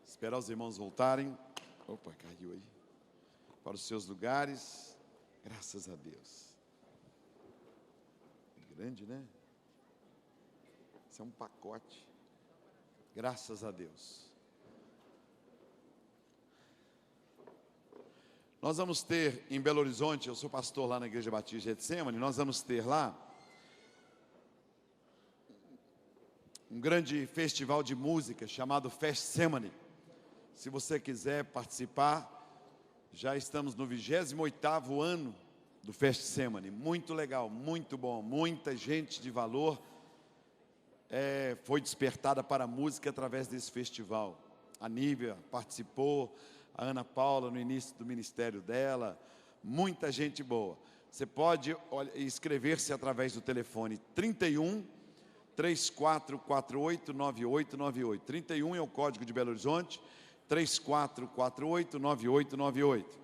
Esperar os irmãos voltarem. Opa, caiu aí. Para os seus lugares. Graças a Deus. Grande, né? Isso é um pacote. Graças a Deus. Nós vamos ter em Belo Horizonte, eu sou pastor lá na Igreja Batista Getsemane, nós vamos ter lá um grande festival de música chamado Festsemane. Se você quiser participar, já estamos no 28º ano do Festsemane. Muito legal, muito bom, muita gente de valor foi despertada para a música através desse festival. A Nívia participou, a Ana Paula no início do ministério dela, muita gente boa. Você pode inscrever-se através do telefone 31 3448 9898. 31 é o código de Belo Horizonte, 3448 9898.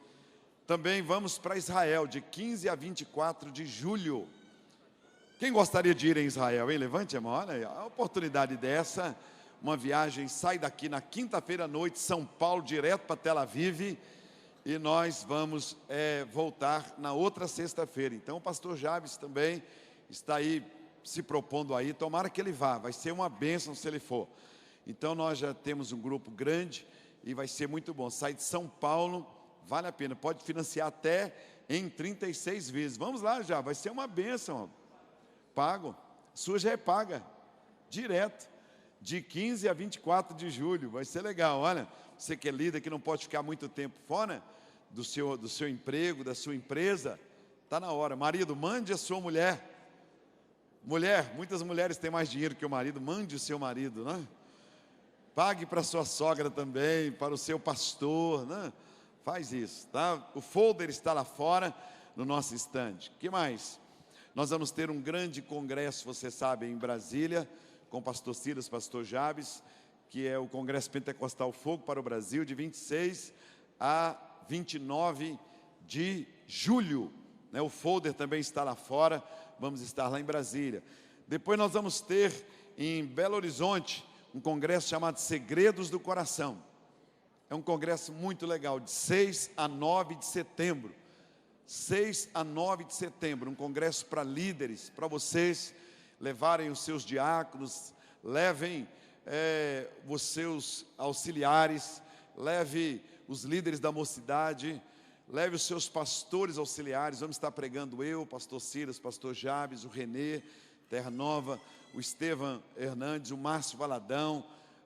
Também vamos para Israel, de 15 a 24 de julho. Quem gostaria de ir em Israel, hein? Levante a mão, olha aí, a oportunidade dessa. Uma viagem, sai daqui na quinta-feira à noite, São Paulo, direto para Tel Aviv, e nós vamos voltar na outra sexta-feira. Então o pastor Jabes também está aí se propondo aí, tomara que ele vá, vai ser uma bênção se ele for. Então nós já temos um grupo grande e vai ser muito bom. Sai de São Paulo, vale a pena, pode financiar até em 36 vezes. Vamos lá já, vai ser uma bênção, pago, sua já é paga, direto. De 15 a 24 de julho, vai ser legal. Olha, você que é líder, que não pode ficar muito tempo fora do seu emprego, da sua empresa, está na hora. Marido, mande a sua mulher. Mulher, muitas mulheres têm mais dinheiro que o marido, mande o seu marido, né? Pague para a sua sogra também, para o seu pastor, né? Faz isso, tá? O folder está lá fora, no nosso estande. O que mais? Nós vamos ter um grande congresso, você sabe, em Brasília, com o pastor Silas, pastor Jabes, que é o Congresso Pentecostal Fogo para o Brasil, de 26 a 29 de julho. Né? O folder também está lá fora, vamos estar lá em Brasília. Depois nós vamos ter em Belo Horizonte um congresso chamado Segredos do Coração. É um congresso muito legal, de 6 a 9 de setembro. 6 a 9 de setembro, um congresso para líderes, para vocês levarem os seus diáconos, levem os seus auxiliares, leve os líderes da mocidade, leve os seus pastores auxiliares. Vamos estar pregando eu, o pastor Silas, o pastor Jabes, o Renê, Terra Nova, o Estevam Hernandes, o Márcio Valadão.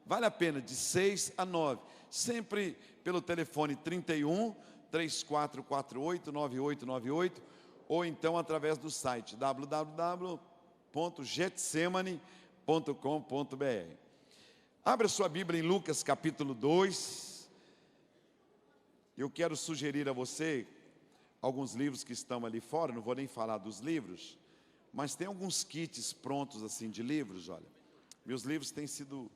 Vale a pena, de 6 a 9, sempre pelo telefone 31 3448 9898, ou então através do site www.getsemane.com.br. Abra sua Bíblia em Lucas capítulo 2. Eu quero sugerir a você alguns livros que estão ali fora, não vou nem falar dos livros, mas tem alguns kits prontos assim de livros. Olha, meus livros têm sido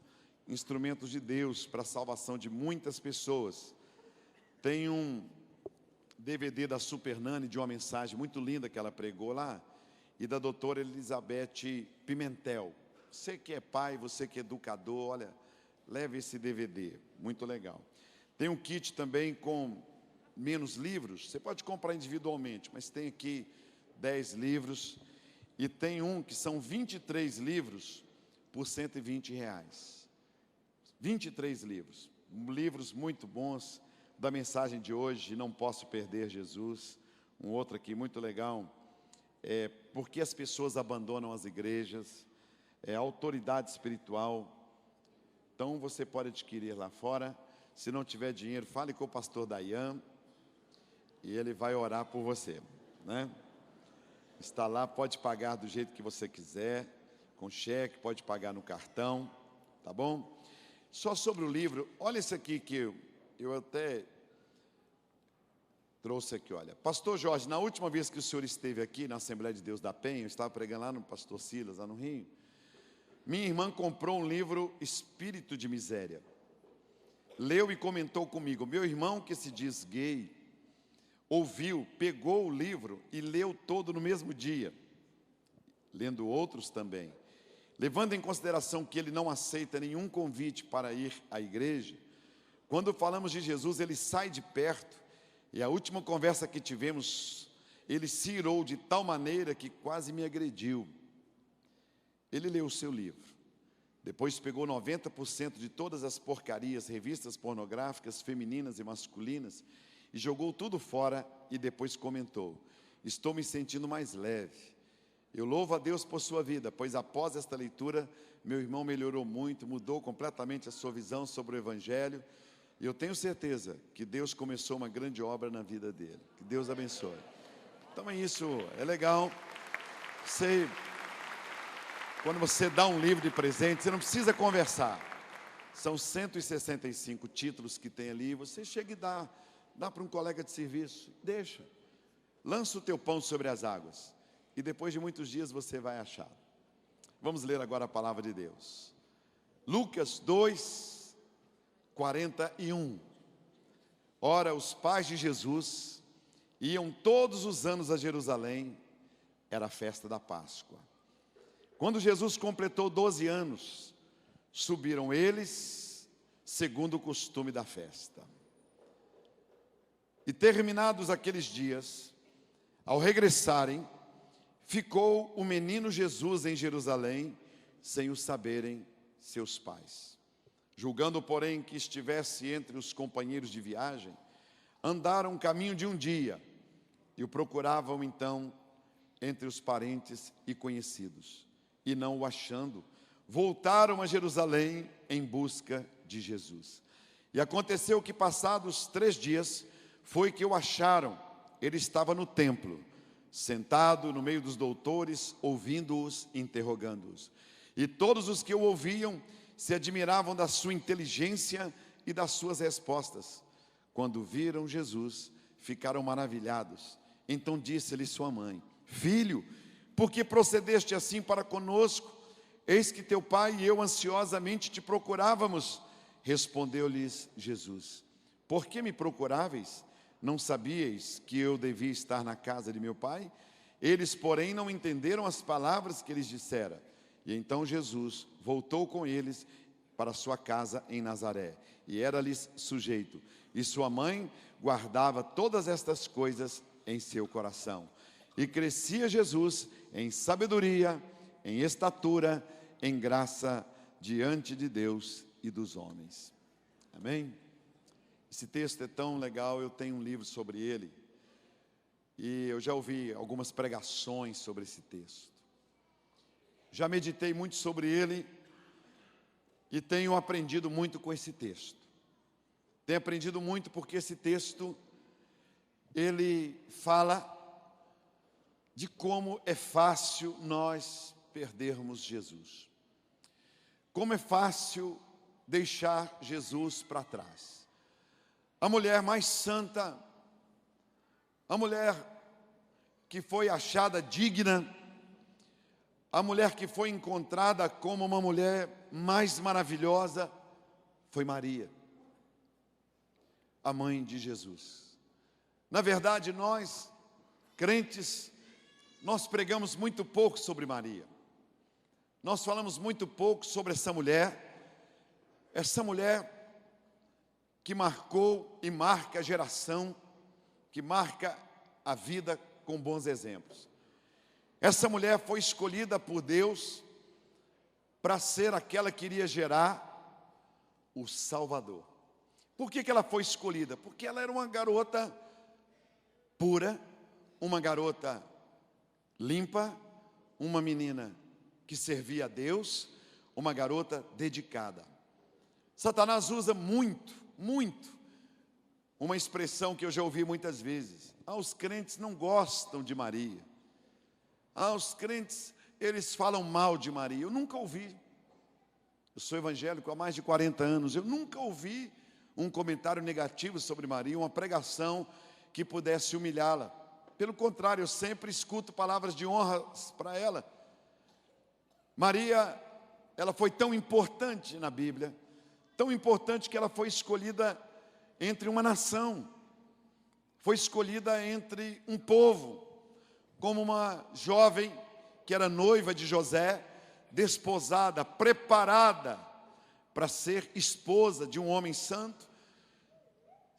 instrumentos de Deus para a salvação de muitas pessoas. Tem um DVD da Super Nani, de uma mensagem muito linda que ela pregou lá, e da doutora Elizabeth Pimentel. Você que é pai, você que é educador, olha, leve esse DVD, muito legal. Tem um kit também com menos livros, você pode comprar individualmente, mas tem aqui 10 livros, e tem um que são 23 livros por R$120. 23 livros, livros muito bons, da mensagem de hoje, Não Posso Perder Jesus. Um outro aqui muito legal, Por que as pessoas abandonam as igrejas, autoridade espiritual. Então você pode adquirir lá fora. Se não tiver dinheiro, fale com o pastor Dayan, e ele vai orar por você, né? Está lá, pode pagar do jeito que você quiser, com cheque, pode pagar no cartão, tá bom? Só sobre o livro, olha esse aqui que eu até trouxe aqui, olha. Pastor Jorge, na última vez que o senhor esteve aqui na Assembleia de Deus da Penha, eu estava pregando lá no pastor Silas, lá no Rio, minha irmã comprou um livro Espírito de Miséria. Leu e comentou comigo. Meu irmão, que se diz gay, ouviu, pegou o livro e leu todo no mesmo dia, lendo outros também. Levando em consideração que ele não aceita nenhum convite para ir à igreja, Quando falamos de Jesus, ele sai de perto, e a última conversa que tivemos, ele se irou de tal maneira que quase me agrediu. Ele leu o seu livro, depois pegou 90% de todas as porcarias, revistas pornográficas, femininas e masculinas, e jogou tudo fora, e depois comentou: estou me sentindo mais leve. Eu louvo a Deus por sua vida, pois após esta leitura, meu irmão melhorou muito, mudou completamente a sua visão sobre o Evangelho, e eu tenho certeza que Deus começou uma grande obra na vida dele. Que Deus abençoe. Então é isso, é legal. Quando você dá um livro de presente, você não precisa conversar. São 165 títulos que tem ali, você chega e dá para um colega de serviço, deixa. Lança o teu pão sobre as águas, e depois de muitos dias você vai achar. Vamos ler agora a palavra de Deus. Lucas 2, 41. Ora, os pais de Jesus iam todos os anos a Jerusalém, era a festa da Páscoa. Quando Jesus completou 12 anos, subiram eles, segundo o costume da festa. E terminados aqueles dias, ao regressarem, ficou o menino Jesus em Jerusalém, sem o saberem seus pais. Julgando, porém, que estivesse entre os companheiros de viagem, andaram um caminho de um dia, e o procuravam então entre os parentes e conhecidos. E não o achando, voltaram a Jerusalém em busca de Jesus. E aconteceu que, passados 3 dias, foi que o acharam. Ele estava no templo, sentado no meio dos doutores, ouvindo-os, interrogando-os. E todos os que o ouviam se admiravam da sua inteligência e das suas respostas. Quando viram Jesus, ficaram maravilhados. Então disse-lhe sua mãe: filho, por que procedeste assim para conosco? Eis que teu pai e eu ansiosamente te procurávamos. Respondeu-lhes Jesus: por que me procuráveis? Não sabíeis que eu devia estar na casa de meu pai? Eles, porém, não entenderam as palavras que lhes dissera. E então Jesus voltou com eles para sua casa em Nazaré, e era-lhes sujeito. E sua mãe guardava todas estas coisas em seu coração. E crescia Jesus em sabedoria, em estatura, em graça diante de Deus e dos homens. Amém? Esse texto é tão legal, eu tenho um livro sobre ele, e eu já ouvi algumas pregações sobre esse texto. Já meditei muito sobre ele, e tenho aprendido muito com esse texto. Tenho aprendido muito porque esse texto, ele fala de como é fácil nós perdermos Jesus. Como é fácil deixar Jesus para trás. A mulher mais santa, a mulher que foi achada digna, a mulher que foi encontrada como uma mulher mais maravilhosa, foi Maria, a mãe de Jesus. Na verdade, nós, crentes, nós pregamos muito pouco sobre Maria. Nós falamos muito pouco sobre essa mulher que marcou e marca a geração, que marca a vida com bons exemplos. Essa mulher foi escolhida por Deus para ser aquela que iria gerar o Salvador. Por que ela foi escolhida? Porque ela era uma garota pura, uma garota limpa, uma menina que servia a Deus, uma garota dedicada. Satanás usa muito uma expressão que eu já ouvi muitas vezes: os crentes não gostam de Maria, os crentes, eles falam mal de Maria. Eu nunca ouvi, eu sou evangélico há mais de 40 anos, eu nunca ouvi um comentário negativo sobre Maria, uma pregação que pudesse humilhá-la. Pelo contrário, eu sempre escuto palavras de honra para ela. Maria, ela foi tão importante na Bíblia, tão importante que ela foi escolhida entre uma nação, foi escolhida entre um povo, como uma jovem que era noiva de José, desposada, preparada para ser esposa de um homem santo,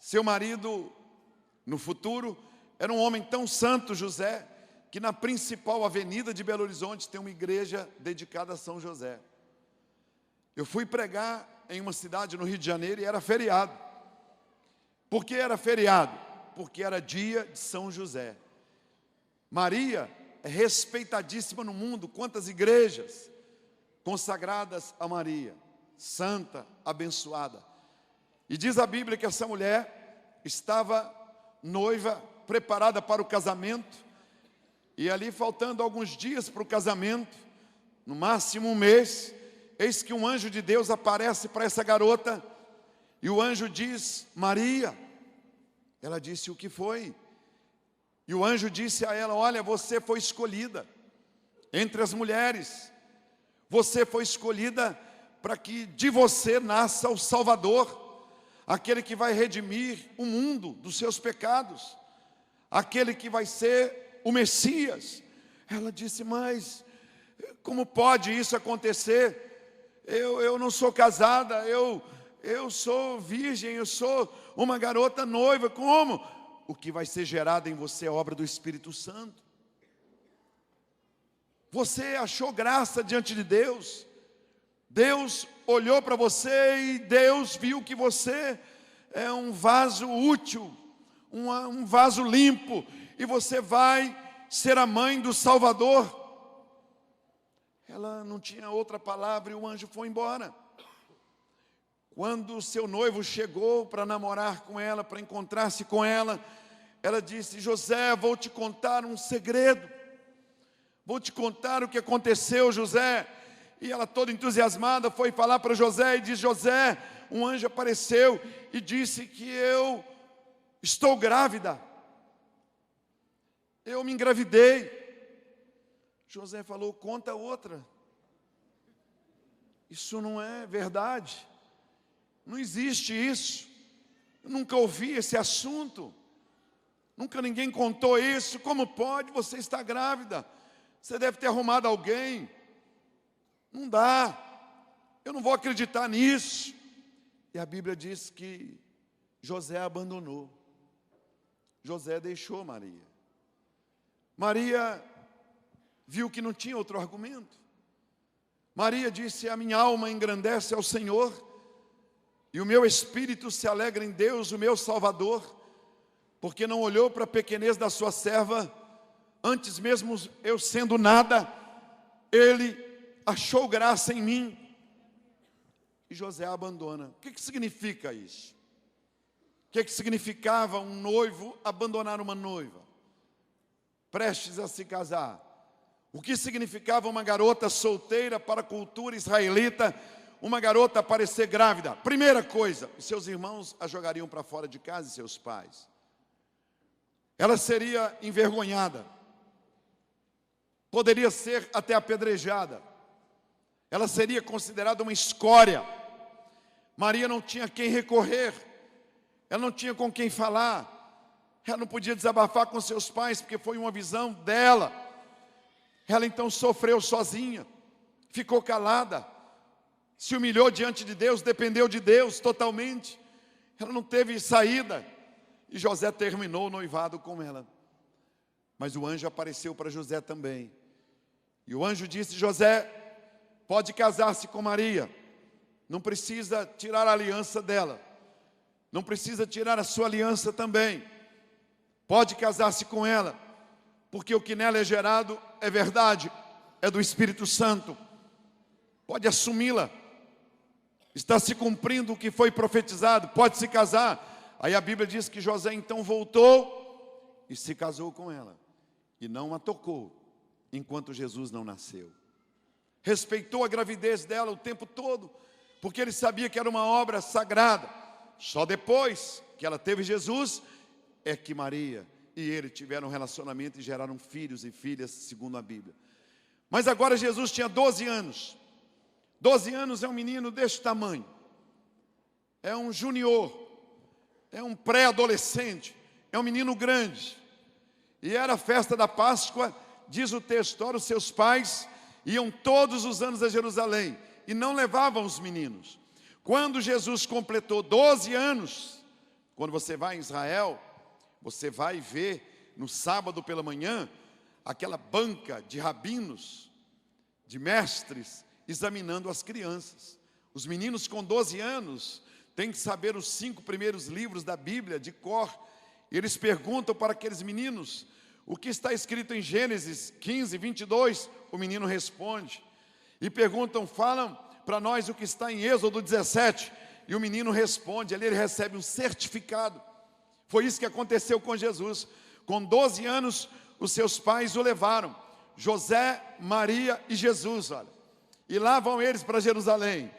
Seu marido, no futuro, era um homem tão santo, José, que na principal avenida de Belo Horizonte tem uma igreja dedicada a São José. Eu fui pregar em uma cidade no Rio de Janeiro e era feriado. Por que era feriado? Porque era dia de São José. Maria é respeitadíssima no mundo. Quantas igrejas consagradas a Maria, santa, abençoada. E diz a Bíblia que essa mulher estava noiva, preparada para o casamento, e ali faltando alguns dias para o casamento, no máximo um mês, eis que um anjo de Deus aparece para essa garota, e o anjo diz: Maria. Ela disse: o que foi? E o anjo disse a ela: olha, você foi escolhida entre as mulheres, você foi escolhida para que de você nasça o Salvador, aquele que vai redimir o mundo dos seus pecados, aquele que vai ser o Messias. Ela disse: mas como pode isso acontecer? Eu não sou casada, eu sou virgem, eu sou uma garota noiva, como? O que vai ser gerado em você é obra do Espírito Santo. Você achou graça diante de Deus, Deus olhou para você e Deus viu que você é um vaso útil, um vaso limpo, e você vai ser a mãe do Salvador. Ela não tinha outra palavra e o anjo foi embora. Quando o seu noivo chegou para namorar com ela, para encontrar-se com ela, ela disse: José, vou te contar um segredo, vou te contar o que aconteceu, José. E ela, toda entusiasmada, foi falar para José e disse: José, um anjo apareceu e disse que eu estou grávida, eu me engravidei. José falou: conta outra, isso não é verdade, não existe isso, eu nunca ouvi esse assunto, nunca ninguém contou isso. Como pode? Você está grávida, você deve ter arrumado alguém, não dá, eu não vou acreditar nisso. E a Bíblia diz que José abandonou, José deixou Maria. Maria viu que não tinha outro argumento. Maria disse: a minha alma engrandece ao Senhor, e o meu espírito se alegra em Deus, o meu Salvador, porque não olhou para a pequenez da sua serva, antes mesmo eu sendo nada, Ele achou graça em mim. E José abandona. O que significa isso? O que significava um noivo abandonar uma noiva prestes a se casar? O que significava uma garota solteira para a cultura israelita, uma garota aparecer grávida? Primeira coisa, os seus irmãos a jogariam para fora de casa, e seus pais. Ela seria envergonhada, poderia ser até apedrejada, ela seria considerada uma escória. Maria não tinha quem recorrer, ela não tinha com quem falar, ela não podia desabafar com seus pais, porque foi uma visão dela. Ela então sofreu sozinha, ficou calada, se humilhou diante de Deus, dependeu de Deus totalmente. Ela não teve saída, e José terminou o noivado com ela. Mas o anjo apareceu para José também, e o anjo disse: José, pode casar-se com Maria, não precisa tirar a aliança dela, não precisa tirar a sua aliança também, pode casar-se com ela, porque o que nela é gerado é verdade, é do Espírito Santo, pode assumi-la, está se cumprindo o que foi profetizado, pode se casar. Aí a Bíblia diz que José então voltou e se casou com ela, e não a tocou enquanto Jesus não nasceu. Respeitou a gravidez dela o tempo todo, porque ele sabia que era uma obra sagrada. Só depois que ela teve Jesus é que Maria e ele tiveram um relacionamento e geraram filhos e filhas, segundo a Bíblia. Mas agora Jesus tinha 12 anos. 12 anos é um menino deste tamanho, é um junior, é um pré-adolescente, é um menino grande. E era a festa da Páscoa, diz o texto, ora os seus pais iam todos os anos a Jerusalém e não levavam os meninos. Quando Jesus completou 12 anos, Quando você vai em Israel, você vai ver no sábado pela manhã aquela banca de rabinos, de mestres, examinando as crianças. Os meninos com 12 anos têm que saber os 5 primeiros livros da Bíblia de cor. Eles perguntam para aqueles meninos o que está escrito em Gênesis 15, 22. O menino responde. E perguntam, falam para nós o que está em Êxodo 17. E o menino responde, ali ele recebe um certificado. Foi isso que aconteceu com Jesus. Com 12 anos, os seus pais o levaram. José, Maria e Jesus, olha. E lá vão eles para Jerusalém.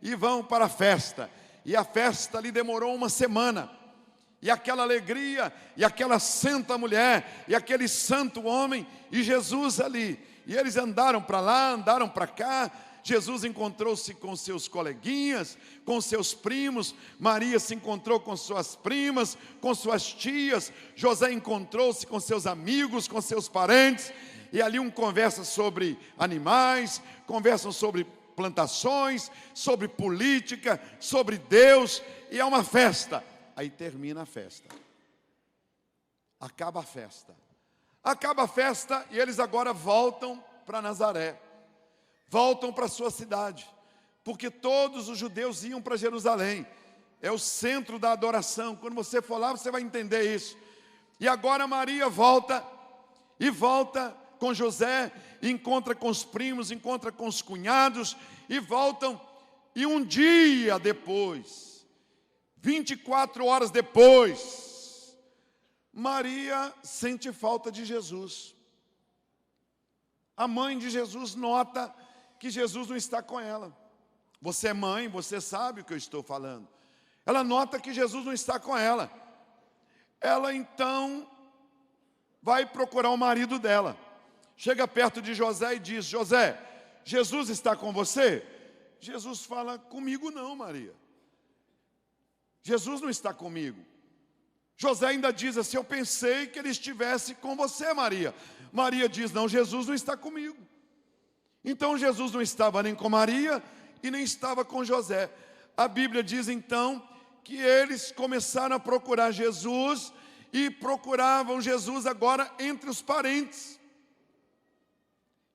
E vão para a festa. E a festa ali demorou uma semana. E aquela alegria, e aquela santa mulher, e aquele santo homem, e Jesus ali. E eles andaram para lá, andaram para cá. Jesus encontrou-se com seus coleguinhas, com seus primos. Maria se encontrou com suas primas, com suas tias. José encontrou-se com seus amigos, com seus parentes. E ali conversa sobre animais, conversam sobre plantações, sobre política, sobre Deus. E é uma festa. Aí termina a festa. Acaba a festa. Acaba a festa e eles agora voltam para Nazaré. Voltam para a sua cidade. Porque todos os judeus iam para Jerusalém. É o centro da adoração. Quando você for lá, você vai entender isso. E agora Maria volta. E volta com José. Encontra com os primos, encontra com os cunhados. E voltam. E um dia depois, 24 horas depois, Maria sente falta de Jesus. A mãe de Jesus nota que Jesus não está com ela. Você é mãe, você sabe o que eu estou falando. Ela nota que Jesus não está com ela. Ela então vai procurar o marido dela. Chega perto de José e diz, José, Jesus está com você? Jesus fala, comigo não, Maria. Jesus não está comigo. José ainda diz assim, eu pensei que ele estivesse com você, Maria. Maria diz, não, Jesus não está comigo. Então Jesus não estava nem com Maria e nem estava com José. A Bíblia diz então que eles começaram a procurar Jesus e procuravam Jesus agora entre os parentes.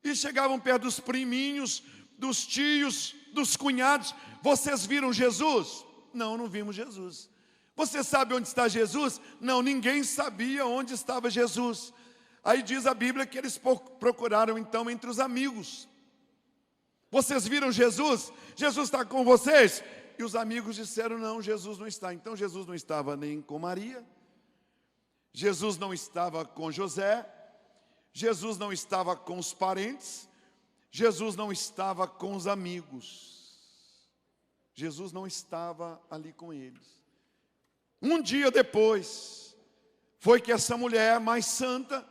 E chegavam perto dos priminhos, dos tios, dos cunhados. Vocês viram Jesus? Não, não vimos Jesus. Você sabe onde está Jesus? Não, ninguém sabia onde estava Jesus. Aí diz a Bíblia que eles procuraram então entre os amigos. Vocês viram Jesus? Jesus está com vocês? E os amigos disseram, não, Jesus não está. Então Jesus não estava nem com Maria. Jesus não estava com José. Jesus não estava com os parentes. Jesus não estava com os amigos. Jesus não estava ali com eles. Um dia depois, foi que essa mulher mais santa,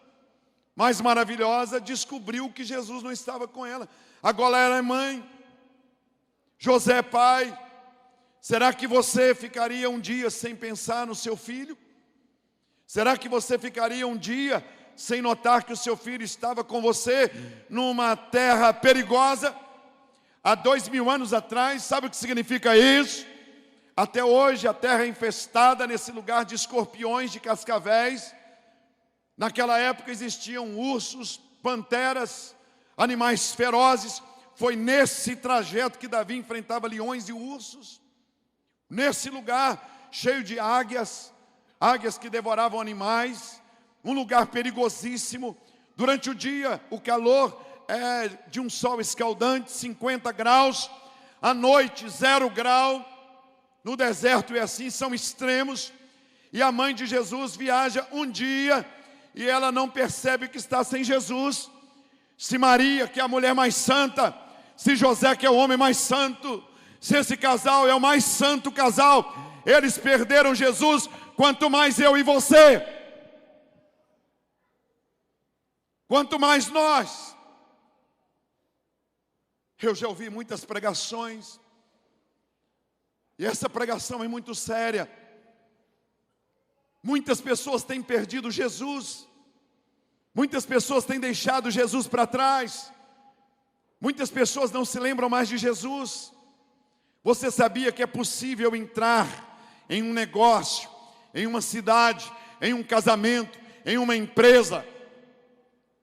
mais maravilhosa, descobriu que Jesus não estava com ela. Agora ela é mãe, José é pai. Será que você ficaria um dia sem pensar no seu filho? Será que você ficaria um dia sem notar que o seu filho estava com você numa terra perigosa? Há 2000 anos atrás, sabe o que significa isso? Até hoje a terra é infestada nesse lugar de escorpiões, de cascavéis. Naquela época existiam ursos, panteras, animais ferozes. Foi nesse trajeto que Davi enfrentava leões e ursos. Nesse lugar cheio de águias, águias que devoravam animais. Um lugar perigosíssimo. Durante o dia o calor é de um sol escaldante, 50 graus. À noite 0 grau. No deserto é assim, são extremos. E a mãe de Jesus viaja um dia e ela não percebe que está sem Jesus. Se Maria, que é a mulher mais santa, se José, que é o homem mais santo, se esse casal é o mais santo casal, eles perderam Jesus, quanto mais eu e você, quanto mais nós. Eu já ouvi muitas pregações, e essa pregação é muito séria. Muitas pessoas têm perdido Jesus. Muitas pessoas têm deixado Jesus para trás. Muitas pessoas não se lembram mais de Jesus. Você sabia que é possível entrar em um negócio em uma cidade, em um casamento, em uma empresa,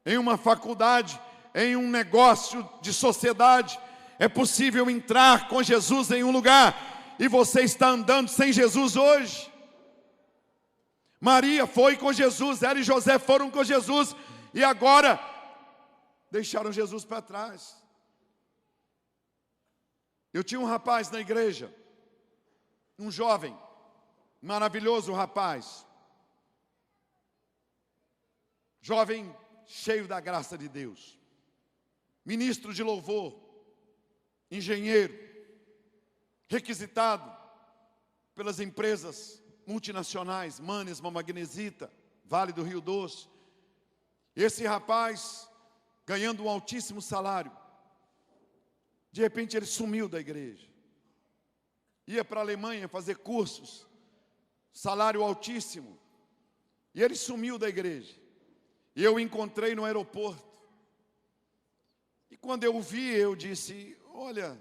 em uma faculdade, em um negócio de sociedade. É possível entrar com Jesus em um lugar e você está andando sem Jesus hoje. Maria foi com Jesus, ela e José foram com Jesus e agora deixaram Jesus para trás. Eu tinha um rapaz na igreja, um jovem, maravilhoso rapaz, jovem cheio da graça de Deus, ministro de louvor, engenheiro, requisitado pelas empresas multinacionais, Manesma, Magnesita, Vale do Rio Doce. Esse rapaz, ganhando um altíssimo salário, de repente ele sumiu da igreja, ia para a Alemanha fazer cursos, salário altíssimo, e ele sumiu da igreja, e eu o encontrei no aeroporto, e quando eu o vi, eu disse: olha,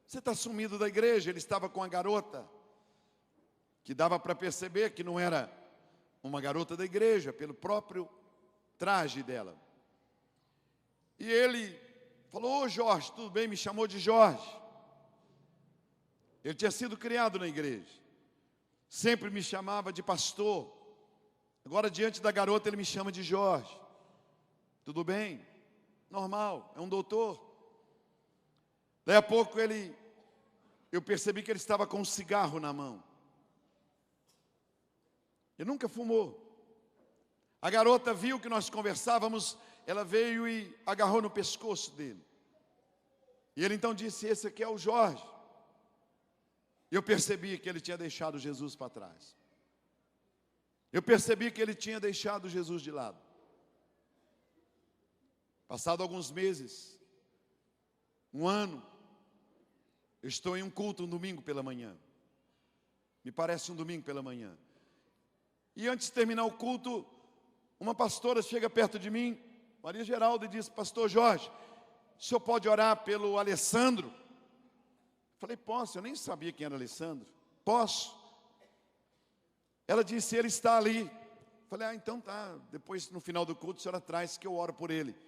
você está sumido da igreja. Ele estava com a garota, que dava para perceber que não era uma garota da igreja, pelo próprio traje dela. E ele falou: ô Jorge, tudo bem? Me chamou de Jorge. Ele tinha sido criado na igreja, sempre me chamava de pastor. Agora, diante da garota, ele me chama de Jorge. Tudo bem? Normal, é um doutor. Daí a pouco eu percebi que ele estava com um cigarro na mão. Ele nunca fumou. A garota viu que nós conversávamos, ela veio e agarrou no pescoço dele. E ele então disse: esse aqui é o Jorge. E eu percebi que ele tinha deixado Jesus para trás. Eu percebi que ele tinha deixado Jesus de lado. Passado alguns meses, um ano, eu estou em um culto um domingo pela manhã. Me parece um domingo pela manhã. E antes de terminar o culto, uma pastora chega perto de mim, Maria Geralda, e diz: pastor Jorge, o senhor pode orar pelo Alessandro? Falei: posso, eu nem sabia quem era Alessandro. Posso. Ela disse: ele está ali. Falei: então tá, depois no final do culto a senhora traz que eu oro por ele.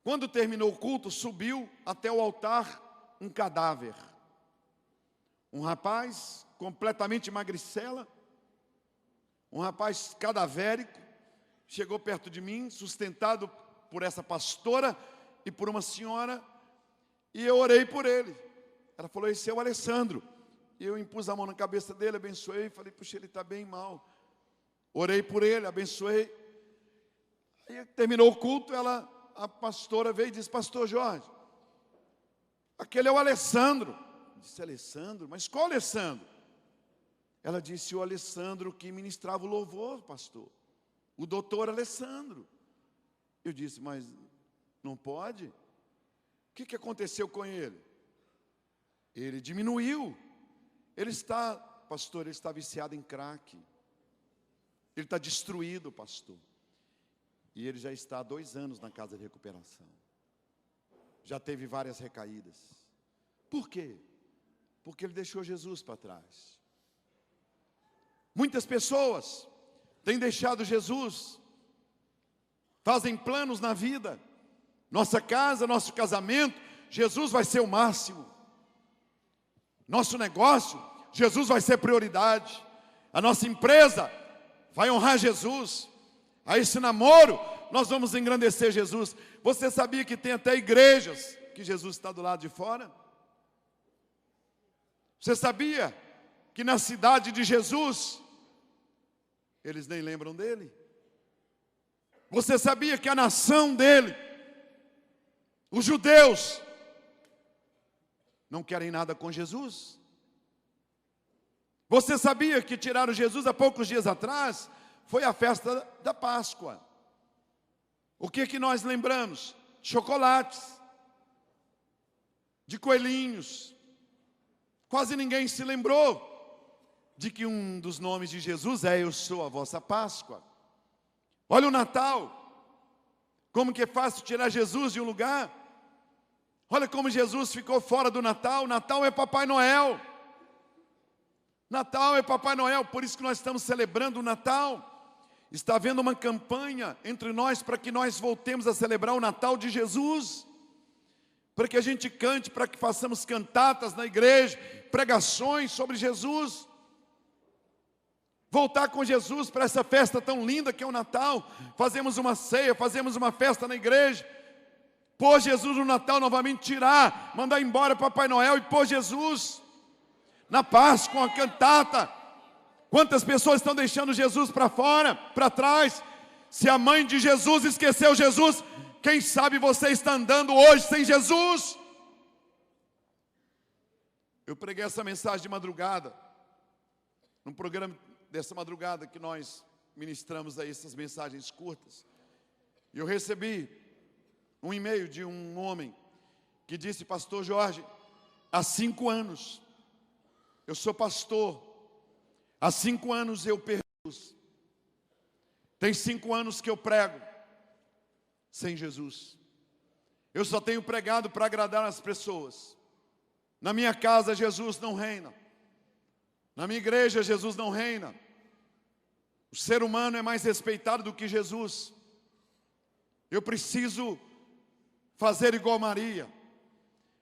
Quando terminou o culto, subiu até o altar um cadáver. Um rapaz completamente magricela, um rapaz cadavérico, chegou perto de mim, sustentado por essa pastora e por uma senhora, e eu orei por ele. Ela falou: esse é o Alessandro. E eu impus a mão na cabeça dele, abençoei, falei: puxa, ele está bem mal. Orei por ele, abençoei. Aí terminou o culto, a pastora veio e disse: pastor Jorge, aquele é o Alessandro. Eu disse: Alessandro? Mas qual Alessandro? Ela disse: o Alessandro que ministrava o louvor, pastor. O doutor Alessandro. Eu disse: mas não pode? O que aconteceu com ele? Ele diminuiu. Ele está, pastor, ele está viciado em crack. Ele está destruído, pastor. E ele já está há 2 anos na casa de recuperação. Já teve várias recaídas. Por quê? Porque ele deixou Jesus para trás. Muitas pessoas têm deixado Jesus, fazem planos na vida. Nossa casa, nosso casamento, Jesus vai ser o máximo. Nosso negócio, Jesus vai ser prioridade. A nossa empresa vai honrar Jesus. A esse namoro, nós vamos engrandecer Jesus. Você sabia que tem até igrejas que Jesus está do lado de fora? Você sabia que na cidade de Jesus, eles nem lembram dele? Você sabia que a nação dele, os judeus, não querem nada com Jesus? Você sabia que tiraram Jesus há poucos dias atrás? Foi a festa da Páscoa. O que nós lembramos? Chocolates, de coelhinhos. Quase ninguém se lembrou de que um dos nomes de Jesus é: eu sou a vossa Páscoa. Olha o Natal, como que é fácil tirar Jesus de um lugar. Olha como Jesus ficou fora do Natal. O Natal é Papai Noel. Natal é Papai Noel, por isso que nós estamos celebrando o Natal. Está havendo uma campanha entre nós para que nós voltemos a celebrar o Natal de Jesus, para que a gente cante, para que façamos cantatas na igreja, pregações sobre Jesus. Voltar com Jesus para essa festa tão linda que é o Natal. Fazemos uma ceia, fazemos uma festa na igreja. Pôr Jesus no Natal novamente, tirar, mandar embora Papai Noel e pôr Jesus na Páscoa, com a cantata. Quantas pessoas estão deixando Jesus para fora, para trás? Se a mãe de Jesus esqueceu Jesus, quem sabe você está andando hoje sem Jesus? Eu preguei essa mensagem de madrugada, num programa dessa madrugada que nós ministramos aí essas mensagens curtas. E eu recebi um e-mail de um homem que disse: pastor Jorge, há 5 anos eu sou pastor, há 5 anos eu perdi Jesus. Tem 5 anos que eu prego sem Jesus. Eu só tenho pregado para agradar as pessoas. Na minha casa Jesus não reina. Na minha igreja Jesus não reina. O ser humano é mais respeitado do que Jesus. Eu preciso fazer igual Maria.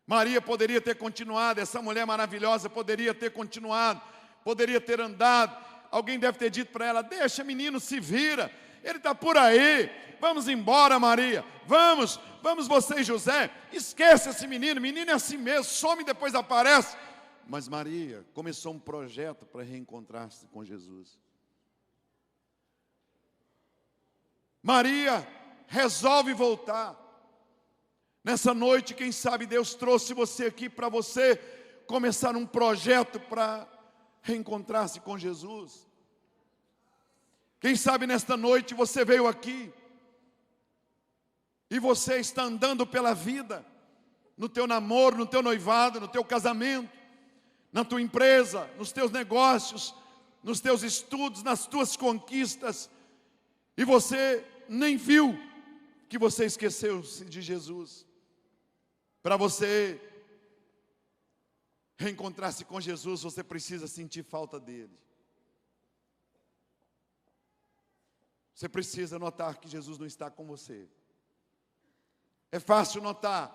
Maria poderia ter continuado, essa mulher maravilhosa poderia ter continuado, poderia ter andado. Alguém deve ter dito para ela: deixa menino, se vira, ele está por aí, vamos embora Maria, vamos você e José, esquece esse menino é assim mesmo, some e depois aparece. Mas Maria começou um projeto para reencontrar-se com Jesus. Maria resolve voltar. Nessa noite, quem sabe Deus trouxe você aqui para você começar um projeto para reencontrar-se com Jesus. Quem sabe nesta noite você veio aqui e você está andando pela vida, no teu namoro, no teu noivado, no teu casamento, na tua empresa, nos teus negócios, nos teus estudos, nas tuas conquistas, e você nem viu que você esqueceu-se de Jesus. Para você reencontrar-se com Jesus, você precisa sentir falta dele. Você precisa notar que Jesus não está com você. É fácil notar.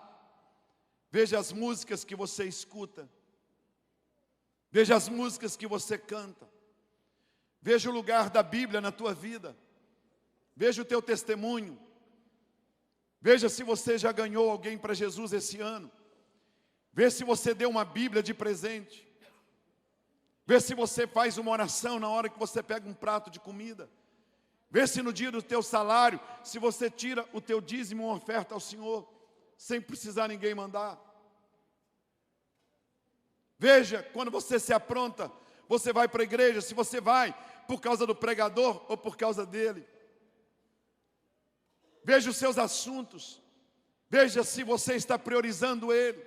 Veja as músicas que você escuta. Veja as músicas que você canta. Veja o lugar da Bíblia na tua vida. Veja o teu testemunho. Veja se você já ganhou alguém para Jesus esse ano. Vê se você deu uma Bíblia de presente. Vê se você faz uma oração na hora que você pega um prato de comida. Vê se no dia do teu salário, se você tira o teu dízimo, uma oferta ao Senhor, sem precisar ninguém mandar. Veja, quando você se apronta, você vai para a igreja, se você vai por causa do pregador ou por causa dele. Veja os seus assuntos. Veja se você está priorizando ele.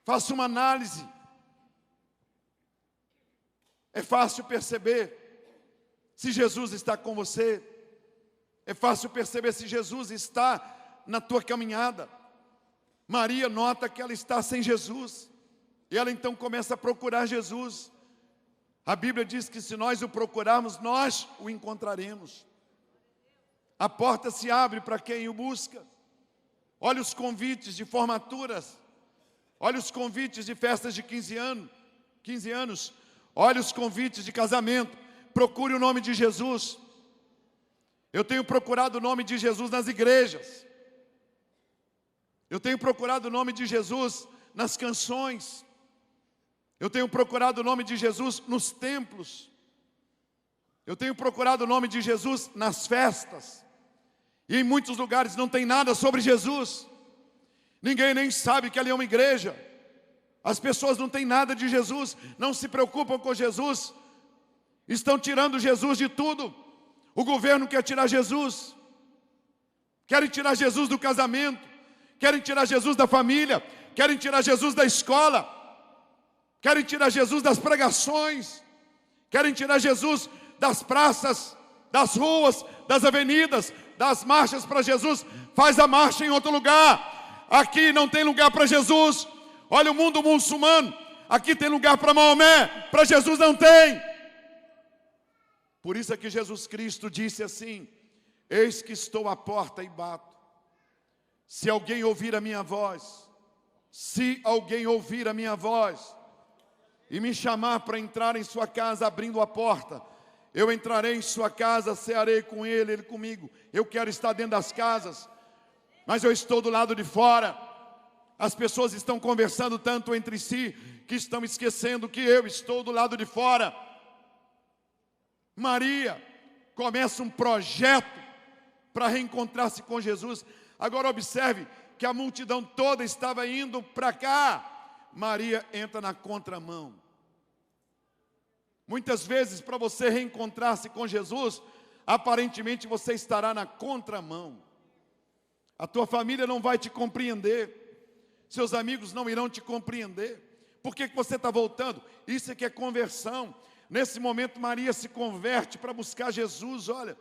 Faça uma análise. É fácil perceber se Jesus está com você. É fácil perceber se Jesus está na tua caminhada. Maria nota que ela está sem Jesus. E ela então começa a procurar Jesus. A Bíblia diz que se nós o procurarmos, nós o encontraremos. A porta se abre para quem o busca. Olha os convites de formaturas. Olha os convites de festas de 15 anos. Olha os convites de casamento. Procure o nome de Jesus. Eu tenho procurado o nome de Jesus nas igrejas. Eu tenho procurado o nome de Jesus nas canções. Eu tenho procurado o nome de Jesus nos templos. Eu tenho procurado o nome de Jesus nas festas. E em muitos lugares não tem nada sobre Jesus. Ninguém nem sabe que ali é uma igreja. As pessoas não têm nada de Jesus, não se preocupam com Jesus. Estão tirando Jesus de tudo. O governo quer tirar Jesus. Querem tirar Jesus do casamento. Querem tirar Jesus da família. Querem tirar Jesus da escola. Querem tirar Jesus das pregações. Querem tirar Jesus das praças, das ruas, das avenidas, das marchas para Jesus. Faz a marcha em outro lugar. Aqui não tem lugar para Jesus. Olha o mundo muçulmano. aqui tem lugar para Maomé, para Jesus não tem. Por isso é que Jesus Cristo disse assim: eis que estou à porta e bato. Se alguém ouvir a minha voz, se alguém ouvir a minha voz e me chamar para entrar em sua casa abrindo a porta, eu entrarei em sua casa, cearei com ele, ele comigo. Eu quero estar dentro das casas, mas eu estou do lado de fora. As pessoas estão conversando tanto entre si que estão esquecendo que eu estou do lado de fora. Maria começa um projeto para reencontrar-se com Jesus. Agora observe que a multidão toda estava indo para cá. Maria entra na contramão. Muitas vezes, para você reencontrar-se com Jesus, aparentemente você estará na contramão. A tua família não vai te compreender, seus amigos não irão te compreender. Por que você está voltando? Isso é que é conversão. Nesse momento Maria se converte para buscar Jesus. Olha,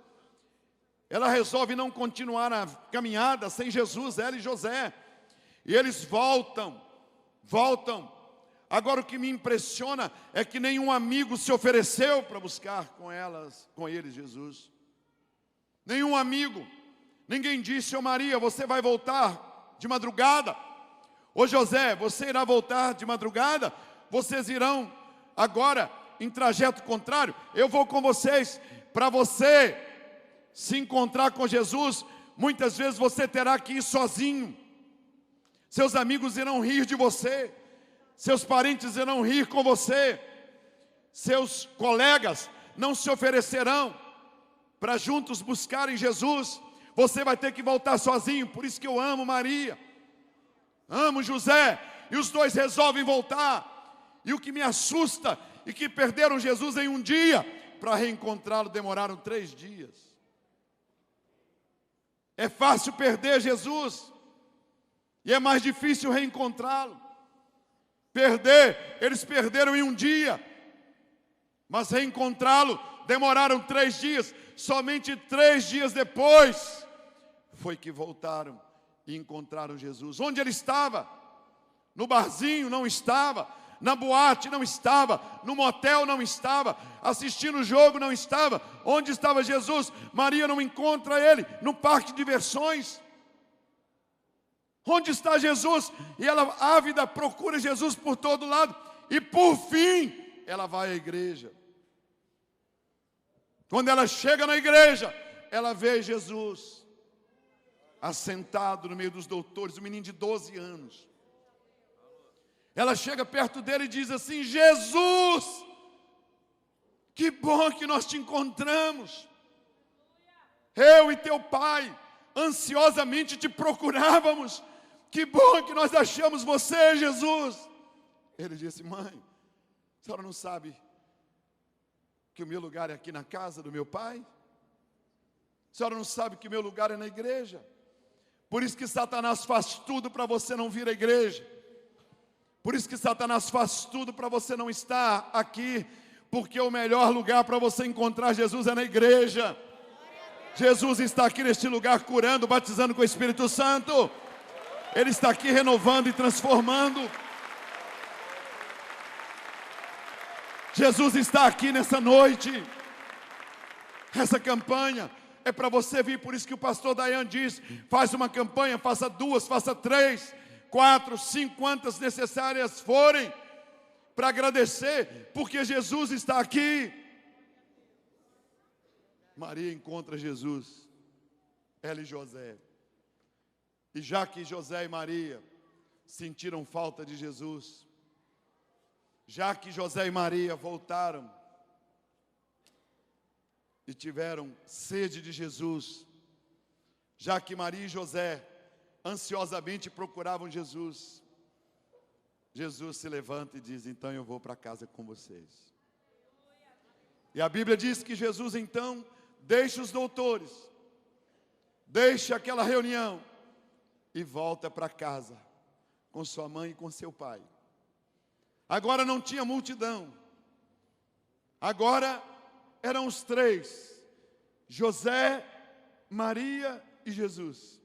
ela resolve não continuar a caminhada sem Jesus, ela e José. E eles voltam. Agora o que me impressiona é que nenhum amigo se ofereceu para buscar com eles Jesus. Nenhum amigo. Ninguém disse: ô Maria, você vai voltar de madrugada? Ô José, você irá voltar de madrugada? Vocês irão agora em trajeto contrário? Eu vou com vocês. Para você se encontrar com Jesus, muitas vezes você terá que ir sozinho. Seus amigos irão rir de você, seus parentes irão rir com você, seus colegas não se oferecerão para juntos buscarem Jesus. Você vai ter que voltar sozinho. Por isso que eu amo Maria, amo José, e os dois resolvem voltar. E o que me assusta é que perderam Jesus em um dia, para reencontrá-lo demoraram 3 dias. É fácil perder Jesus, e é mais difícil reencontrá-lo. Eles perderam em um dia, mas reencontrá-lo demoraram 3 dias. Somente 3 dias depois foi que voltaram e encontraram Jesus. Onde ele estava? No barzinho? Não estava. Na boate? Não estava. No motel? Não estava. Assistindo o jogo? Não estava. Onde estava Jesus? Maria não encontra ele no parque de diversões. Onde está Jesus? E ela, ávida, procura Jesus por todo lado. E por fim, ela vai à igreja. Quando ela chega na igreja, ela vê Jesus assentado no meio dos doutores, um menino de 12 anos. Ela chega perto dele e diz assim: Jesus, que bom que nós te encontramos. Eu e teu pai ansiosamente te procurávamos. Que bom que nós achamos você, Jesus. Ele disse: mãe, a senhora não sabe que o meu lugar é aqui na casa do meu pai? A senhora não sabe que o meu lugar é na igreja? Por isso que Satanás faz tudo para você não vir à igreja. Por isso que Satanás faz tudo para você não estar aqui. Porque o melhor lugar para você encontrar Jesus é na igreja. Jesus está aqui neste lugar curando, batizando com o Espírito Santo. Ele está aqui renovando e transformando. Jesus está aqui nessa noite. Essa campanha é para você vir. Por isso que o pastor Dayan diz: faz uma campanha, faça 2, faça 3, 4, 5, quantas necessárias forem, para agradecer, porque Jesus está aqui. Maria encontra Jesus, ela e José. E já que José e Maria sentiram falta de Jesus, já que José e Maria voltaram e tiveram sede de Jesus, já que Maria e José ansiosamente procuravam Jesus, Jesus se levanta e diz: então eu vou para casa com vocês. E a Bíblia diz que Jesus então deixa os doutores, deixa aquela reunião e volta para casa com sua mãe e com seu pai. Agora não tinha multidão, agora eram os 3, José, Maria e Jesus.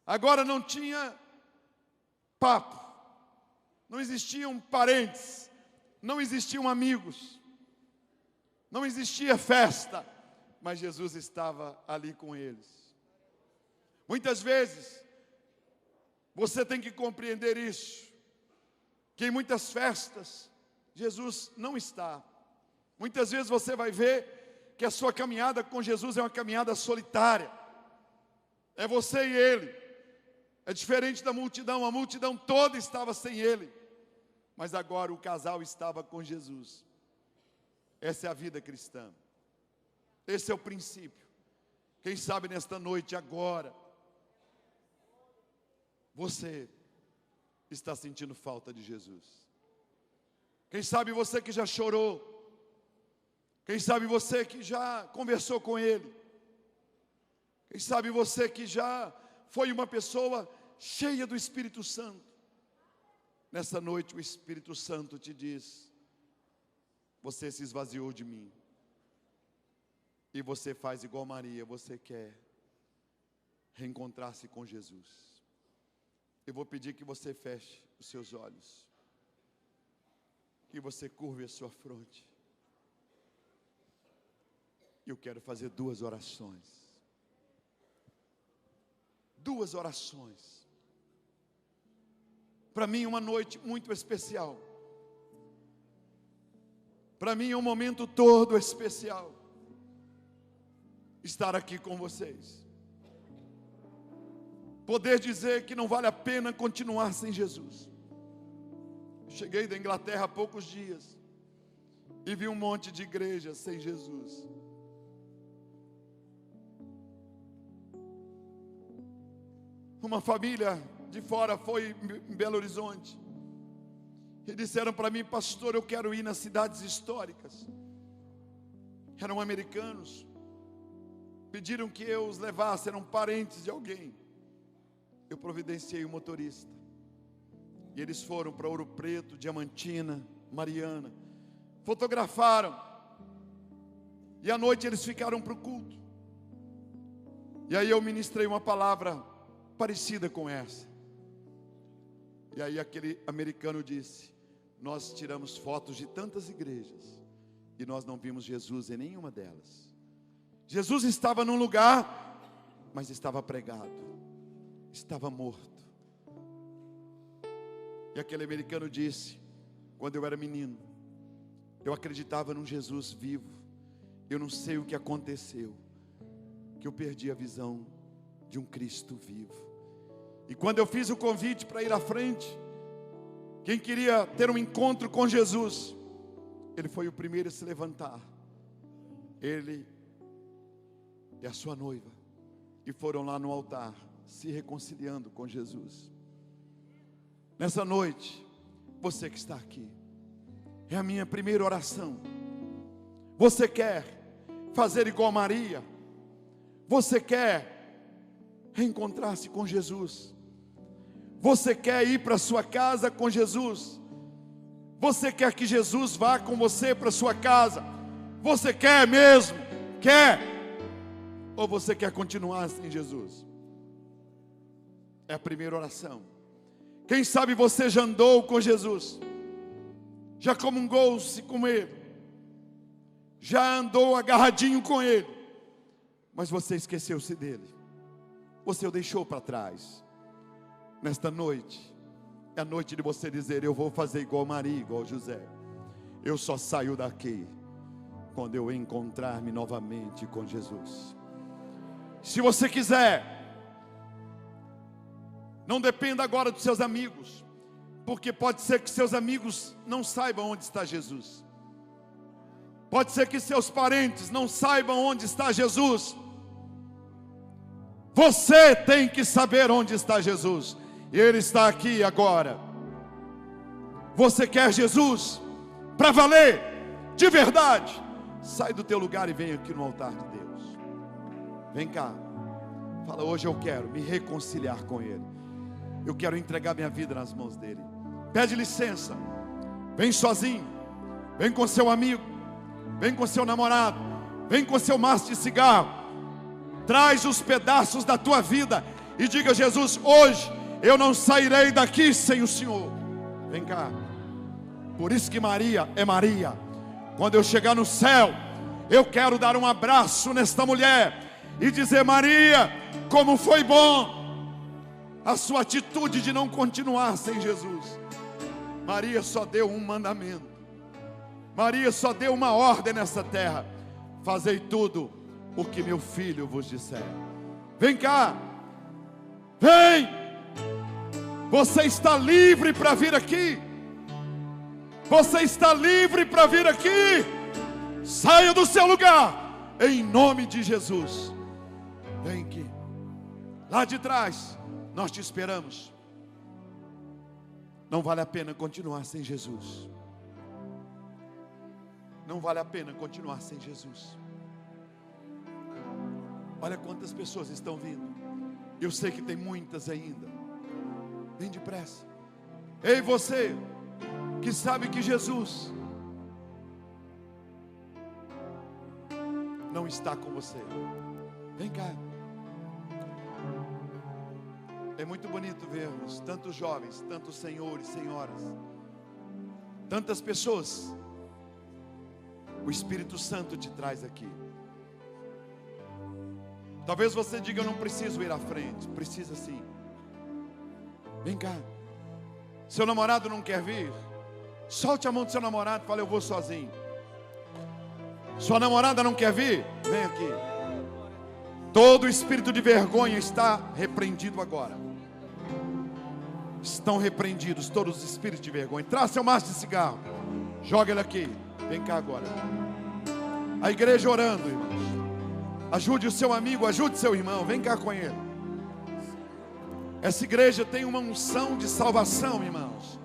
Agora não tinha papo, não existiam parentes, não existiam amigos, não existia festa, mas Jesus estava ali com eles. Muitas vezes, você tem que compreender isso, que em muitas festas, Jesus não está. Muitas vezes você vai ver que a sua caminhada com Jesus é uma caminhada solitária. É você e Ele. É diferente da multidão, a multidão toda estava sem Ele. Mas agora o casal estava com Jesus. Essa é a vida cristã. Esse é o princípio. Quem sabe nesta noite, agora, você está sentindo falta de Jesus. Quem sabe você que já chorou. Quem sabe você que já conversou com Ele. Quem sabe você que já foi uma pessoa cheia do Espírito Santo. Nessa noite o Espírito Santo te diz: você se esvaziou de mim. E você faz igual Maria, você quer reencontrar-se com Jesus. Eu vou pedir que você feche os seus olhos, que você curve a sua fronte. Eu quero fazer duas orações. Duas orações. Para mim uma noite muito especial. Para mim é um momento todo especial estar aqui com vocês. Poder dizer que não vale a pena continuar sem Jesus. Eu cheguei da Inglaterra há poucos dias e vi um monte de igrejas sem Jesus. Uma família de fora foi em Belo Horizonte e disseram para mim: pastor, eu quero ir nas cidades históricas. Eram americanos, pediram que eu os levasse, eram parentes de alguém. Eu providenciei o motorista e eles foram para Ouro Preto, Diamantina, Mariana, fotografaram e à noite eles ficaram para o culto. E aí eu ministrei uma palavra parecida com essa. E aí aquele americano disse: nós tiramos fotos de tantas igrejas e nós não vimos Jesus em nenhuma delas. Jesus estava num lugar, mas estava pregado, estava morto. E aquele americano disse: quando eu era menino, eu acreditava num Jesus vivo. Eu não sei o que aconteceu, que eu perdi a visão de um Cristo vivo. E quando eu fiz o convite para ir à frente, quem queria ter um encontro com Jesus, ele foi o primeiro a se levantar. Ele e a sua noiva, e foram lá no altar, se reconciliando com Jesus. Nessa noite, você que está aqui, é a minha primeira oração. Você quer fazer igual Maria? Você quer reencontrar-se com Jesus? Você quer ir para a sua casa com Jesus? Você quer que Jesus vá com você para a sua casa? Você quer mesmo? Quer? Ou você quer continuar sem Jesus? É a primeira oração. Quem sabe você já andou com Jesus, já comungou-se com Ele, já andou agarradinho com Ele, mas você esqueceu-se dEle, você o deixou para trás. Nesta noite, é a noite de você dizer: eu vou fazer igual Maria, igual José. Eu só saio daqui quando eu encontrar-me novamente com Jesus. Se você quiser, não dependa agora dos seus amigos, porque pode ser que seus amigos não saibam onde está Jesus. Pode ser que seus parentes não saibam onde está Jesus. Você tem que saber onde está Jesus, e Ele está aqui agora. Você quer Jesus para valer, de verdade? Sai do teu lugar e vem aqui no altar de Deus. Vem cá, fala: hoje eu quero me reconciliar com Ele, eu quero entregar minha vida nas mãos dEle. Pede licença, vem sozinho, vem com seu amigo, vem com seu namorado, vem com seu maço de cigarro. Traz os pedaços da tua vida e diga: Jesus, hoje eu não sairei daqui sem o Senhor. Vem cá. Por isso que Maria é Maria. Quando eu chegar no céu, eu quero dar um abraço nesta mulher e dizer: Maria, como foi bom a sua atitude de não continuar sem Jesus. Maria só deu um mandamento. Maria só deu uma ordem nessa terra: fazei tudo o que meu filho vos disser. Vem cá. Vem. Você está livre para vir aqui. Você está livre para vir aqui. Saia do seu lugar, em nome de Jesus. Vem aqui. Lá de trás, nós te esperamos. Não vale a pena continuar sem Jesus. Não vale a pena continuar sem Jesus. Olha quantas pessoas estão vindo. Eu sei que tem muitas ainda. Vem depressa. Ei, você que sabe que Jesus não está com você, vem cá. É muito bonito vermos tantos jovens, tantos senhores, senhoras, tantas pessoas. O Espírito Santo te traz aqui. Talvez você diga: eu não preciso ir à frente. Precisa sim. Vem cá. Seu namorado não quer vir? Solte a mão do seu namorado e fale: eu vou sozinho. Sua namorada não quer vir? Vem aqui. Todo espírito de vergonha está repreendido agora. Estão repreendidos todos os espíritos de vergonha. Traz seu maço de cigarro, joga ele aqui. Vem cá agora. A igreja orando, irmãos. Ajude o seu amigo, ajude seu irmão. Vem cá com ele. Essa igreja tem uma unção de salvação, irmãos.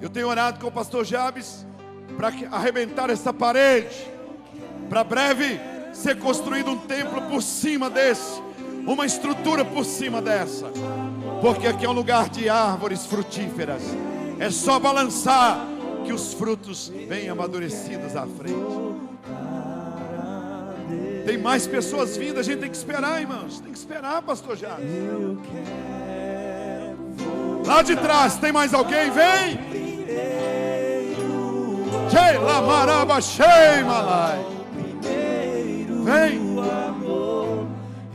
Eu tenho orado com o pastor Jabes para arrebentar essa parede, para breve ser construído um templo por cima desse, uma estrutura por cima dessa, porque aqui é um lugar de árvores frutíferas. É só balançar que os frutos vêm amadurecidos à frente. Tem mais pessoas vindo, a gente tem que esperar, irmãos. Tem que esperar, pastor Jabes. Lá de trás, tem mais alguém? Vem! Vem!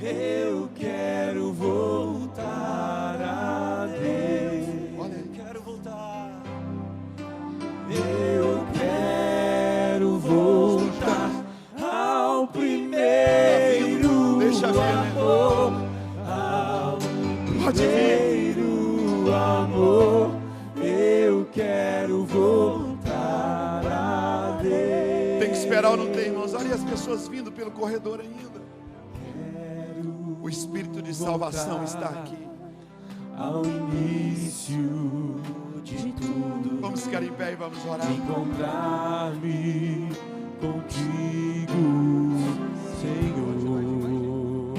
Eu quero voltar a Deus. Olha aí. Quero voltar. Eu quero voltar ao primeiro Deixa ver, né? amor. Ao primeiro amor. Eu quero voltar a Deus. Tem que esperar ou não tem, irmãos? Olha as pessoas vindo pelo corredor ainda. O Espírito de salvação está aqui. Ao início de tudo, Vamos ficar em pé e vamos orar. encontrar-me contigo, Senhor.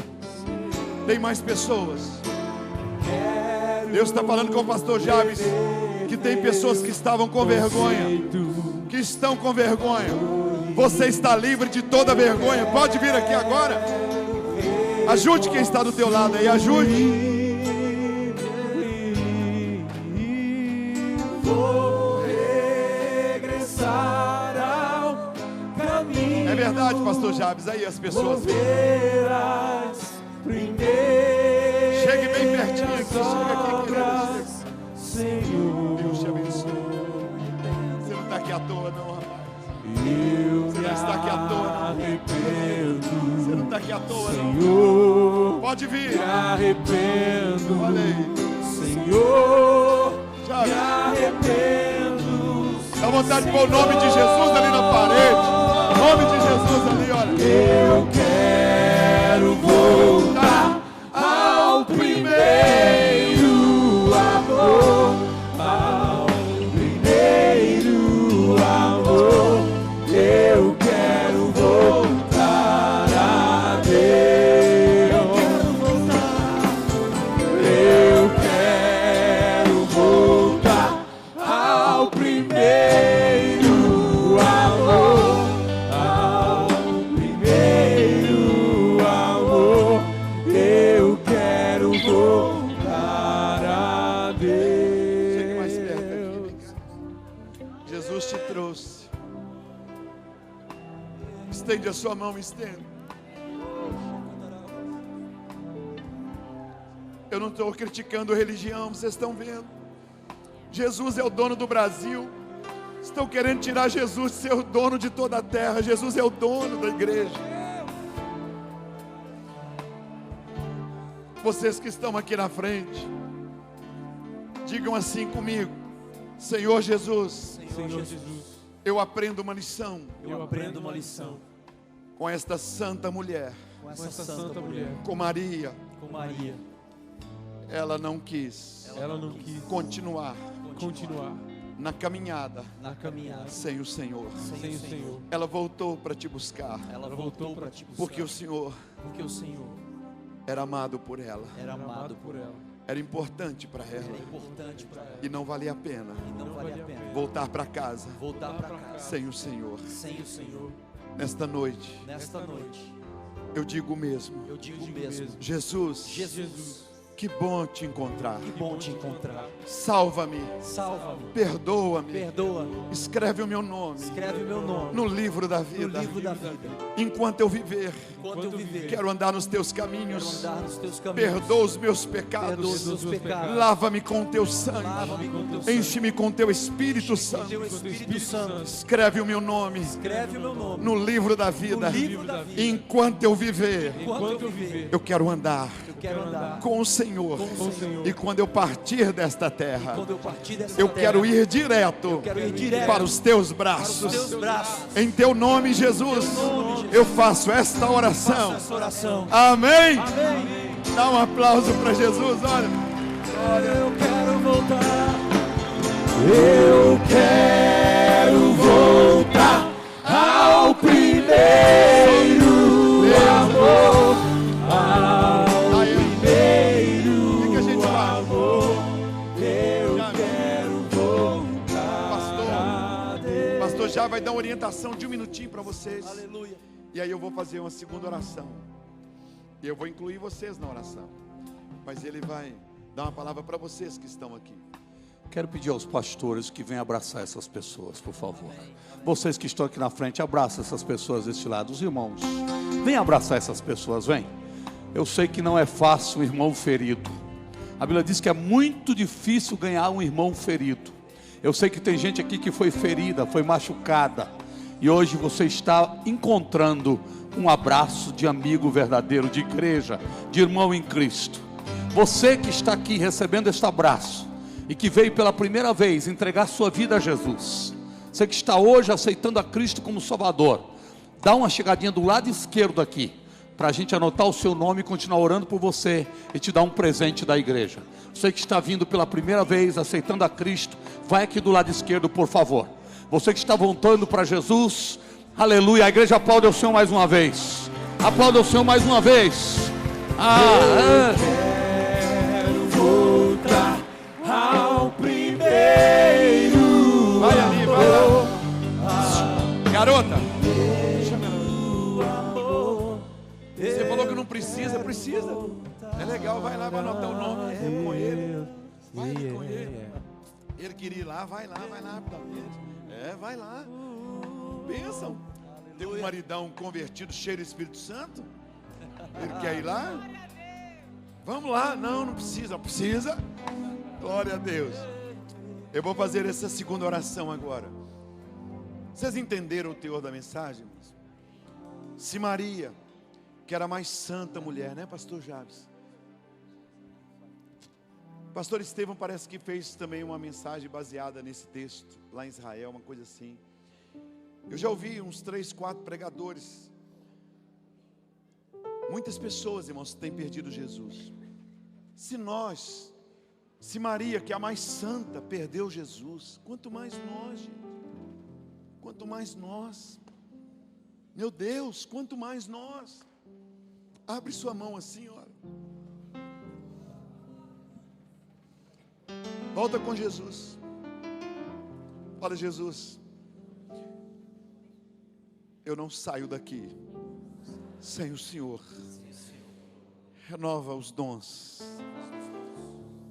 Tem mais pessoas. Deus está falando com o pastor Jabes que tem pessoas que estavam com vergonha, que estão com vergonha. Você está livre de toda vergonha. Pode vir aqui agora. Ajude quem está do teu lado aí, ajude. Vou regressar ao caminho. É verdade, pastor Jabes. Aí as pessoas. Verás primeiro. Chegue bem pertinho aqui. Chega aqui, querido. Senhor. Deus te abençoe. Você não está aqui à toa, não, rapaz. Eu Você não está aqui à toa, não. arrependo, Você não está aqui à toa, não. Senhor. Pode vir. Me arrependo, Olha aí. Senhor. Já. Me arrependo. Dá vontade de pôr o nome de Jesus ali na parede. O nome de Jesus ali, olha. Eu quero voltar ao primeiro amor, ao primeiro amor. Eu quero voltar a Deus. Eu quero voltar ao primeiro amor. Estende a sua mão, estende. Eu não estou criticando religião, vocês estão vendo. Jesus é o dono do Brasil. Estão querendo tirar Jesus de ser o dono de toda a terra. Jesus é o dono da igreja. Vocês que estão aqui na frente, digam assim comigo: Senhor Jesus, Senhor Jesus, eu aprendo uma lição eu aprendo uma lição com esta santa mulher, com essa santa mulher, com Maria. com Maria. Ela não quis Ela não quis continuar continuar na caminhada na caminhada sem o Senhor. sem o Senhor. Ela voltou para te buscar, Ela voltou para te buscar, porque o Senhor porque o Senhor era amado por ela, era amado por ela, era importante para era ela, importante para ela, e não valia a pena e não vale a pena voltar para casa voltar para casa sem o Senhor. sem o Senhor. Nesta noite, Nesta noite, eu digo mesmo: eu digo mesmo, Jesus, Jesus, que bom te encontrar. que bom te encontrar. Salva-me, Salva-me, perdoa-me, perdoa-me, escreve o meu nome escreve o meu nome no livro da no vida. livro da vida. Enquanto eu viver, Enquanto eu viver, quero andar nos teus quero caminhos. andar nos teus caminhos. Perdoa os meus Perdoa pecados. os meus pecados. Lava-me com teu sangue. Lava-me com teu sangue. Enche-me com teu Espírito Teu Santo. Espírito Santo. Escreve o meu nome Escreve o meu nome no livro da no vida. livro da vida. Enquanto eu viver, Enquanto eu viver, eu quero andar eu quero andar com o Senhor. com o Senhor. E quando eu partir desta terra, Quando eu partir dessa eu terra, quero ir direto quero ir direto para os teus para os braços. teus braços. Em teu nome, Jesus, eu faço esta oração. Essa oração. Amém. Amém. Dá um aplauso para Jesus. Olha, Eu quero voltar. Eu quero voltar ao primeiro amor. Ao primeiro o que a gente faz? amor. Eu Já- quero voltar. Pastor já vai dar uma orientação de um minutinho para vocês. Aleluia. E aí eu vou fazer uma segunda oração. E eu vou incluir vocês na oração. Mas ele vai dar uma palavra para vocês que estão aqui. Quero pedir aos pastores que venham abraçar essas pessoas, por favor. Vocês que estão aqui na frente, abraçem essas pessoas deste lado. Os irmãos, venham abraçar essas pessoas, vem. Eu sei que não é fácil um irmão ferido. A Bíblia diz que é muito difícil ganhar um irmão ferido. Eu sei que tem gente aqui que foi ferida, foi machucada. E hoje você está encontrando um abraço de amigo verdadeiro, de igreja, de irmão em Cristo. Você que está aqui recebendo este abraço e que veio pela primeira vez entregar sua vida a Jesus, você que está hoje aceitando a Cristo como Salvador, dá uma chegadinha do lado esquerdo aqui, para a gente anotar o seu nome e continuar orando por você e te dar um presente da igreja. Você que está vindo pela primeira vez, aceitando a Cristo, vai aqui do lado esquerdo, por favor. Você que está voltando para Jesus, aleluia, a igreja aplaude o Senhor mais uma vez. Aplaude o Senhor mais uma vez. Quero voltar ao primeiro Vai ali, vai lá. Garota, amor. você falou que não precisa, precisa. É legal, vai lá, vai anotar o nome. É com ele. Vai com ele. Ele queria ir lá, vai lá rapidamente. É, vai lá. Bênção. Tem um maridão convertido, cheio do Espírito Santo. Ele quer ir lá? Vamos lá. Não, não precisa. Precisa. Glória a Deus. Eu vou fazer essa segunda oração agora. Vocês entenderam o teor da mensagem? Se Maria, que era a mais santa mulher, né, pastor Jabes? Pastor Estevão parece que fez também uma mensagem baseada nesse texto, lá em Israel, uma coisa assim. Eu já ouvi uns 3, 4 pregadores. Muitas pessoas, irmãos, têm perdido Jesus. Se Maria, que é a mais santa, perdeu Jesus, quanto mais nós, gente. Quanto mais nós. Meu Deus, quanto mais nós. Abre sua mão assim, olha. Volta com Jesus. Fala, Jesus, eu não saio daqui sem o Senhor. Renova os dons.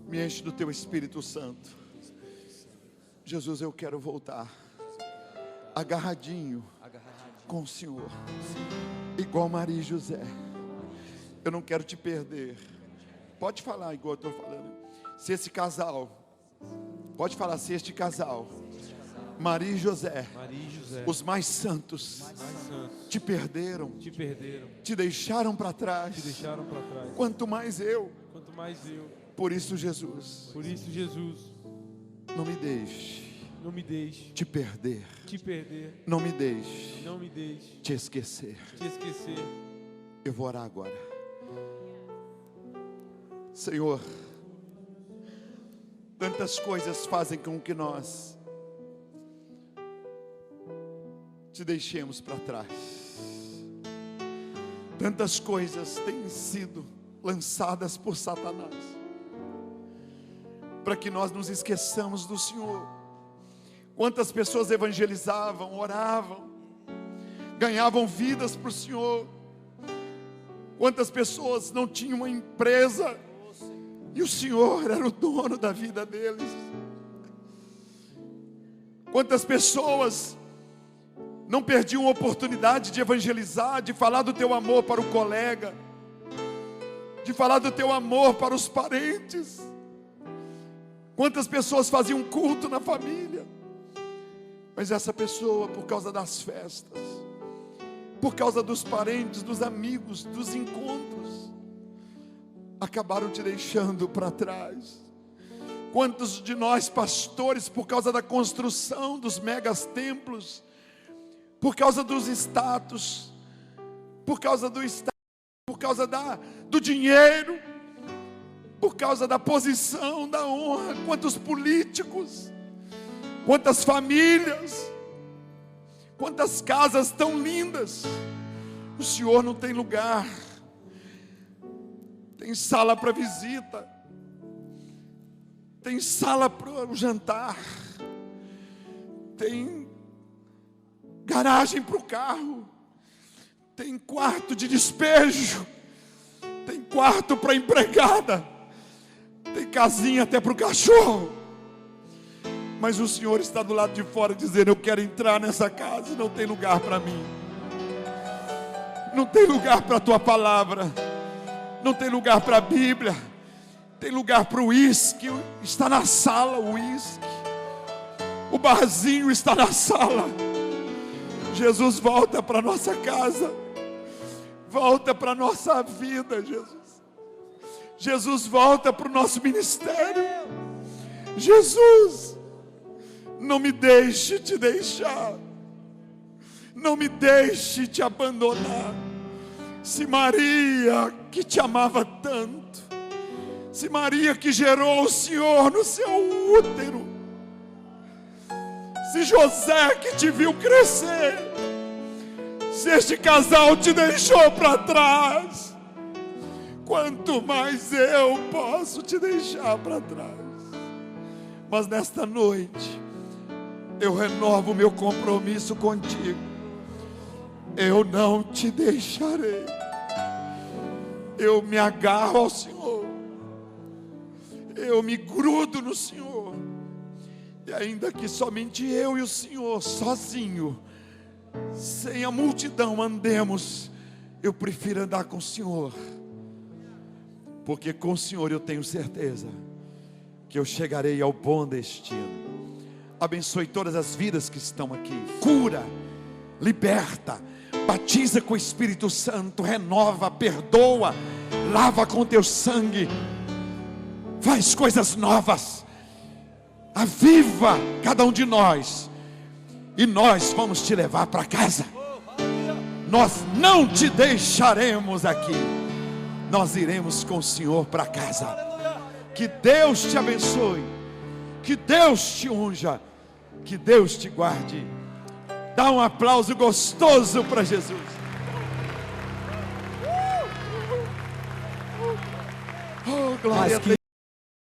Me enche do teu Espírito Santo. Jesus, eu quero voltar agarradinho com o Senhor, igual Maria e José. Eu não quero te perder. Pode falar igual eu estou falando. Se esse casal, pode falar, se este casal, Maria e José, os mais santos, te perderam, te deixaram para trás, quanto mais eu. Por isso, Jesus, não me deixe te perder, não me deixe te esquecer. Eu vou orar agora. Senhor, tantas coisas fazem com que nós te deixemos para trás. Tantas coisas têm sido lançadas por Satanás para que nós nos esqueçamos do Senhor. Quantas pessoas evangelizavam, oravam, ganhavam vidas para o Senhor. Quantas pessoas não tinham uma empresa e o Senhor era o dono da vida deles. Quantas pessoas não perdiam a oportunidade de evangelizar, de falar do teu amor para o colega, de falar do teu amor para os parentes. Quantas pessoas faziam culto na família, mas essa pessoa, por causa das festas, por causa dos parentes, dos amigos, dos encontros, acabaram te deixando para trás. Quantos de nós pastores, por causa da construção dos megas templos, por causa dos status, por causa do dinheiro, por causa da posição, da honra, quantos políticos, quantas famílias, quantas casas tão lindas, o Senhor não tem lugar, tem sala para visita, tem sala para o jantar, tem garagem para o carro, tem quarto de despejo, tem quarto para empregada, tem casinha até para o cachorro. Mas o Senhor está do lado de fora dizendo: eu quero entrar nessa casa. Não tem lugar para mim, não tem lugar para a tua palavra, não tem lugar para a Bíblia, tem lugar para o uísque. Está na sala o uísque, o barzinho está na sala. Jesus, volta para a nossa casa, volta para a nossa vida, Jesus. Jesus, volta para o nosso ministério. Jesus, não me deixe te deixar, não me deixe te abandonar. Se Maria, que te amava tanto, se Maria que gerou o Senhor no seu útero, se José que te viu crescer, se este casal te deixou para trás, quanto mais eu posso te deixar para trás. Mas nesta noite eu renovo meu compromisso contigo. Eu não te deixarei. Eu me agarro ao Senhor, eu me grudo no Senhor. E ainda que somente eu e o Senhor, sozinho, sem a multidão, andemos, eu prefiro andar com o Senhor, porque com o Senhor eu tenho certeza que eu chegarei ao bom destino. Abençoe todas as vidas que estão aqui, cura, liberta, batiza com o Espírito Santo, renova, perdoa, lava com teu sangue, faz coisas novas, aviva cada um de nós, e nós vamos te levar para casa. Nós não te deixaremos aqui, nós iremos com o Senhor para casa. Que Deus te abençoe, que Deus te unja, que Deus te guarde. Dá um aplauso gostoso para Jesus. Oh, glória a Deus.